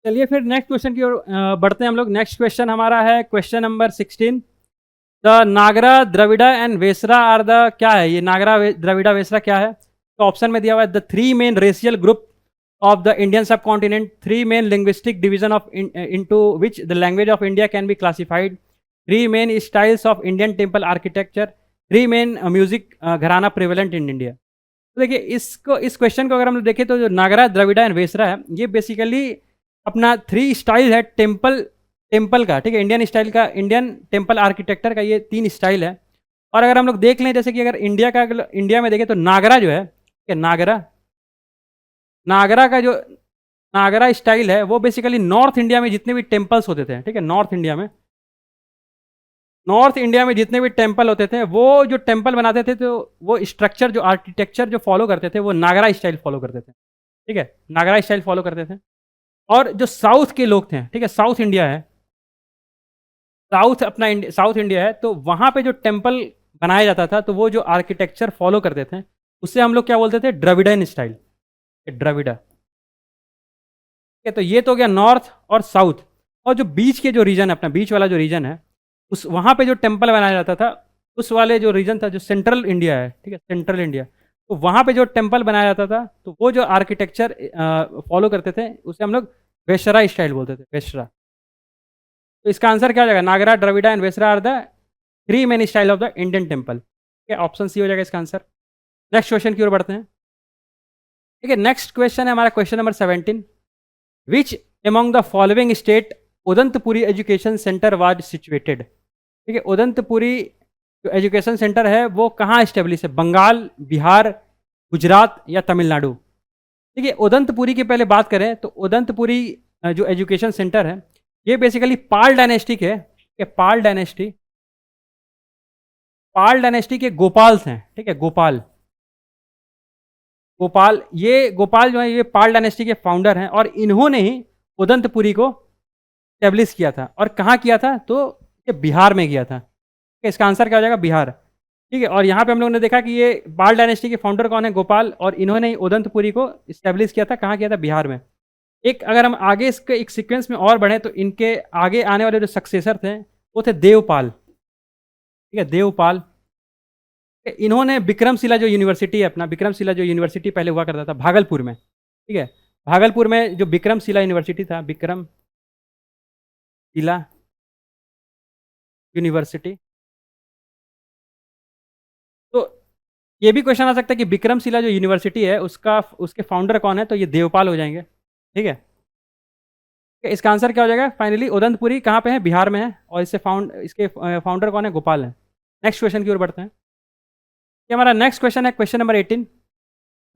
चलिए फिर नेक्स्ट क्वेश्चन की ओर बढ़ते हैं हम लोग। नेक्स्ट क्वेश्चन हमारा है question number 16। The Nagara, Dravida and Vesara are the, क्या है ये नागरा, द्रविड़ा, वेसरा क्या है। तो ऑप्शन में दिया हुआ है the three main racial group of the Indian sub continent, three main linguistic division of into which the language of India can be classified, three main styles of Indian temple architecture, three main music gharana prevalent in India. तो देखिए इस question को अगर हम लोग देखें तो जो नागरा, द्रविड़ा एंड वेसरा है, ये बेसिकली अपना थ्री स्टाइल है टेम्पल का। ठीक है, इंडियन स्टाइल का, इंडियन टेम्पल आर्किटेक्चर का ये तीन स्टाइल है। और अगर हम लोग देख लें, जैसे कि अगर इंडिया में देखें तो नागरा जो है, ठीक है, नागरा का जो नागरा स्टाइल है वो बेसिकली नॉर्थ इंडिया में जितने भी टेम्पल्स होते थे, ठीक है, नॉर्थ इंडिया में जितने भी टेम्पल होते थे, वो जो टेम्पल बनाते थे तो वो स्ट्रक्चर, जो आर्किटेक्चर जो फॉलो करते थे वो नागरा स्टाइल फॉलो करते थे। ठीक है, नागरा स्टाइल फॉलो करते थे। और जो साउथ के लोग थे, ठीक है, साउथ इंडिया है, साउथ इंडिया है, तो वहाँ पे जो टेम्पल बनाया जाता था तो वो जो आर्किटेक्चर फॉलो करते थे उससे हम लोग क्या बोलते थे, द्रविडन स्टाइल, द्रविड़ा। ठीक है, तो ये तो हो गया नॉर्थ और साउथ। और जो बीच के जो रीजन है, अपना बीच वाला जो रीजन है, उस वहाँ पे जो टेम्पल बनाया जाता था, उस वाले जो रीजन था, जो सेंट्रल इंडिया है, ठीक है, सेंट्रल इंडिया, तो वहाँ पे जो टेम्पल बनाया जाता था तो वो जो आर्किटेक्चर फॉलो करते थे उसे हम लोग वेशरा स्टाइल बोलते थे, वेशरा। तो इसका आंसर क्या हो जाएगा, Nagara, Dravida and Vesara are the three main style of the Indian temple. ठीक है, ऑप्शन सी हो जाएगा इसका आंसर। नेक्स्ट क्वेश्चन की ओर बढ़ते हैं। ठीक है, नेक्स्ट क्वेश्चन है हमारा question number 17। Which among the following state Udantapuri education centre was situated. ठीक है, उदंतपुरी जो एजुकेशन सेंटर है वो कहाँ इस्टेब्लिश है, बंगाल, बिहार, गुजरात या तमिलनाडु। ठीक है, उदंतपुरी की पहले बात करें तो उदंतपुरी जो एजुकेशन सेंटर है ये बेसिकली पाल डायनेस्टी के, पाल डायनेस्टी के गोपाल्स हैं। ठीक है, गोपाल जो है ये पाल डायनेस्टी के फाउंडर हैं, और इन्होंने ही उदंतपुरी को स्टेब्लिश किया था। और कहाँ किया था, तो ये बिहार में किया था। ठीक है, इसका आंसर क्या हो जाएगा, बिहार। ठीक है, और यहाँ पे हम लोगों ने देखा कि ये पाल डायनेस्टी के फाउंडर कौन है, गोपाल, और इन्होंने ही उदंतपुरी को स्टेब्लिश किया था। कहाँ किया था, बिहार में। एक अगर हम आगे इसके एक सीक्वेंस में और बढ़ें तो इनके आगे आने वाले जो सक्सेसर थे वो थे देवपाल। ठीक है, देवपाल। इन्होंने विक्रमशिला जो यूनिवर्सिटी है, अपना विक्रमशिला जो यूनिवर्सिटी पहले हुआ करता था भागलपुर में, ठीक है, भागलपुर में जो विक्रमशिला यूनिवर्सिटी था, विक्रमशिला यूनिवर्सिटी, तो ये भी क्वेश्चन आ सकता है कि विक्रमशिला जो यूनिवर्सिटी है उसके फाउंडर कौन है, तो ये देवपाल हो जाएंगे। ठीक है, इसका आंसर क्या हो जाएगा फाइनली, उदंतपुरी कहाँ पे है, बिहार में है, और इसके फाउंडर कौन है, गोपाल है। नेक्स्ट क्वेश्चन की ओर बढ़ते हैं। ये हमारा नेक्स्ट क्वेश्चन है question number 18।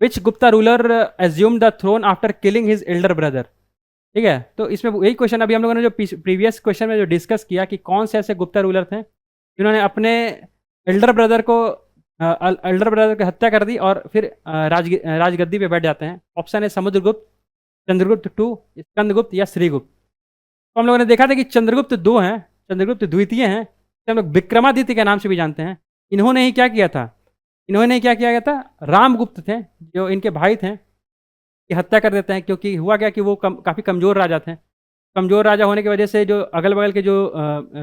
Which Gupta ruler assume the throne after killing his elder brother. ठीक है, तो इसमें वही क्वेश्चन अभी हम लोगों ने जो प्रीवियस क्वेश्चन में जो डिस्कस किया कि कौन से ऐसे गुप्ता रूलर थे जिन्होंने अपने एल्डर ब्रदर को एल्डर ब्रदर की हत्या कर दी और फिर राजगद्दी पे बैठ जाते हैं। ऑप्शन है समुद्रगुप्त, चंद्रगुप्त टू, स्कंदगुप्त या श्रीगुप्त। तो हम लोगों ने देखा था कि चंद्रगुप्त दो हैं, चंद्रगुप्त द्वितीय हैं, तो हम लोग विक्रमादित्य के नाम से भी जानते हैं। इन्होंने ही क्या किया था, इन्होंने क्या किया गया था, रामगुप्त थे जो इनके भाई थे, की हत्या कर देते हैं। क्योंकि हुआ क्या कि वो काफ़ी कमज़ोर राजा थे। कमज़ोर राजा होने की वजह से जो अगल बगल के जो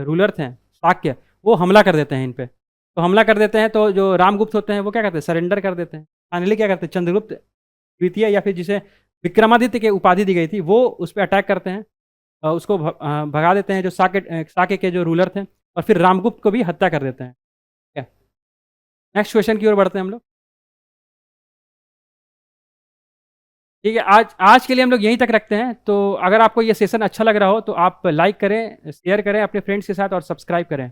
रूलर थे शाक्य, वो हमला कर देते हैं इन पे। तो हमला कर देते हैं तो जो रामगुप्त होते हैं वो क्या करते हैं, सरेंडर कर देते हैं। फाइनली क्या करते हैं, चंद्रगुप्त द्वितीय या फिर जिसे विक्रमादित्य की उपाधि दी गई थी, वो उस पर अटैक करते हैं और उसको भगा देते हैं जो साके के जो रूलर थे, और फिर रामगुप्त को भी हत्या कर देते हैं। ठीक है, नेक्स्ट क्वेश्चन की ओर बढ़ते हैं हम लोग। ठीक है, आज आज के लिए हम लोग यहीं तक रखते हैं। तो अगर आपको ये सेशन अच्छा लग रहा हो तो आप लाइक करें, शेयर करें अपने फ्रेंड्स के साथ और सब्सक्राइब करें।